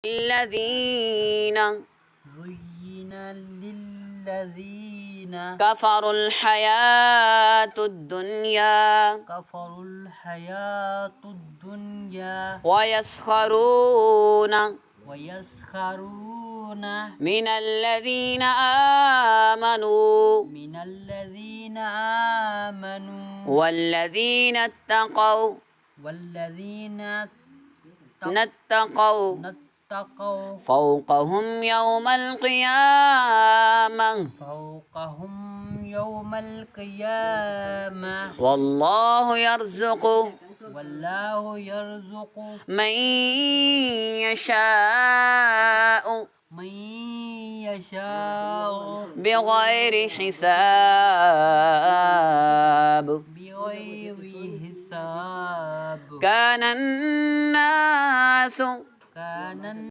الذين زين للذين كفروا الحياة الدنيا كفروا الحياة الدنيا ويسخرون من الذين آمنوا والذين اتقوا فوقهم يوم القيامة والله يرزق من يشاء بغير حساب كان الناس